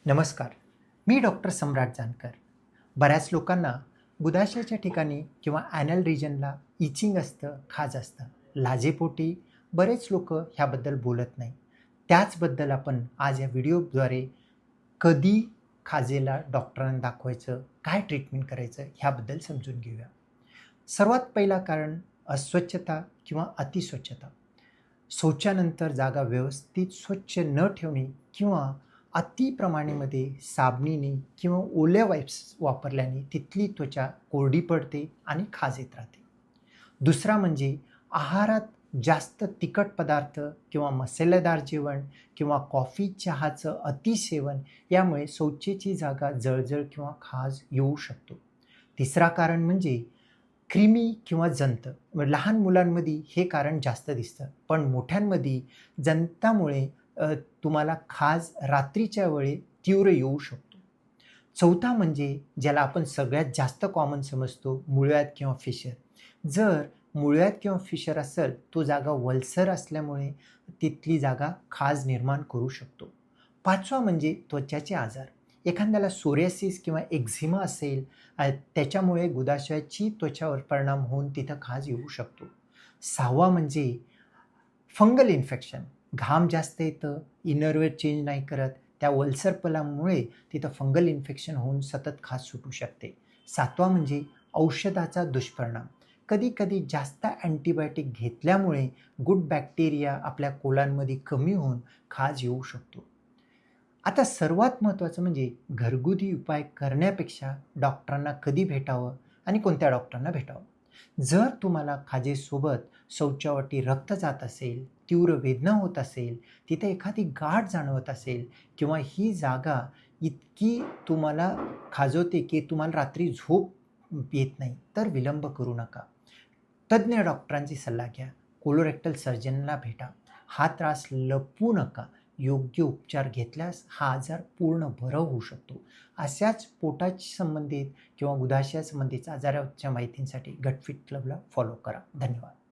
नमस्कार. मी डॉक्टर सम्राट जानकर. बऱ्याच लोकांना गुदाशयाच्या ठिकाणी किंवा ॲनल रिजनला इचिंग असतं, खाज असतं. लाजेपोटी बरेच लोक ह्याबद्दल बोलत नाही. त्याचबद्दल आपण आज या व्हिडिओद्वारे कधी खाजेला डॉक्टरांना दाखवायचं, काय ट्रीटमेंट करायचं ह्याबद्दल समजून घेऊया. सर्वात पहिला कारण अस्वच्छता किंवा अतिस्वच्छता. शौचानंतर जागा व्यवस्थित स्वच्छ न ठेवणे किंवा अति प्रमाणामध्ये साबणाने किंवा ओल्या वाईप्स वापरल्याने तिथली त्वचा कोरडी पडते आणि खाज येत राहते. दुसरा म्हणजे आहारात जास्त तिखट पदार्थ किंवा मसालेदार जेवण किंवा कॉफी चहाचं अतिसेवन यामुळे शौचेची जागा जळजळ किंवा खाज येऊ शकतो. तिसरा कारण म्हणजे क्रिमी किंवा जंत. लहान मुलांमध्ये हे कारण जास्त दिसतं, पण मोठ्यांमध्ये जंतामुळे तुम्हाला खाज रात्रीच्या वेळी तीव्र येऊ शकतो. चौथा म्हणजे ज्याला आपण सगळ्यात जास्त कॉमन समजतो, मुळव्याध किंवा फिशर. जर मुळव्याध किंवा फिशर असेल, तो जागा ओलसर असल्यामुळे तिथली जागा खाज निर्माण करू शकतो. पाचवा म्हणजे त्वचाचे आजार. एखाद्याला सोरियासिस किंवा एक्झिमा असेल, त्याच्यामुळे गुदाशयाची त्वचावर परिणाम होऊन तिथं खाज येऊ शकतो. सहावा म्हणजे फंगल इन्फेक्शन. घाम जास्त येतं, इनरवेअर चेंज नाही करत, त्या ओलसरपणामुळे तिथं फंगल इन्फेक्शन होऊन सतत खाज सुटू शकते. सातवा म्हणजे औषधाचा दुष्परिणाम. कधी-कधी जास्त अँटिबायोटिक घेतल्यामुळे गुड बॅक्टेरिया आपल्या कोलांमध्ये कमी होऊन खाज येऊ शकतो. आता सर्वात महत्त्वाचं म्हणजे घरगुती उपाय करण्यापेक्षा डॉक्टरांना कधी भेटावं आणि कोणत्या डॉक्टरांना भेटावं. जर तुम्हाला खाजेसोबत शौचावाटी रक्त जात असेल, तीव्र वेदना होत असेल, तिथे एखादी गाठ जाणवत असेल किंवा ही जागा इतकी तुम्हाला खाजवते की तुम्हाला रात्री झोप येत नाही, तर विलंब करू नका. तज्ज्ञ डॉक्टरांची सल्ला घ्या. कोलोरेक्टल सर्जनला भेटा. हा त्रास लपवू नका. योग्य उपचार घेतल्यास हा आजार पूर्ण बरा होऊ शकतो. अशाच पोटाशी संबंधित किंवा गुदाशया संबंधित आजाराच्या माहितीसाठी गटफिट क्लबला फॉलो करा. धन्यवाद.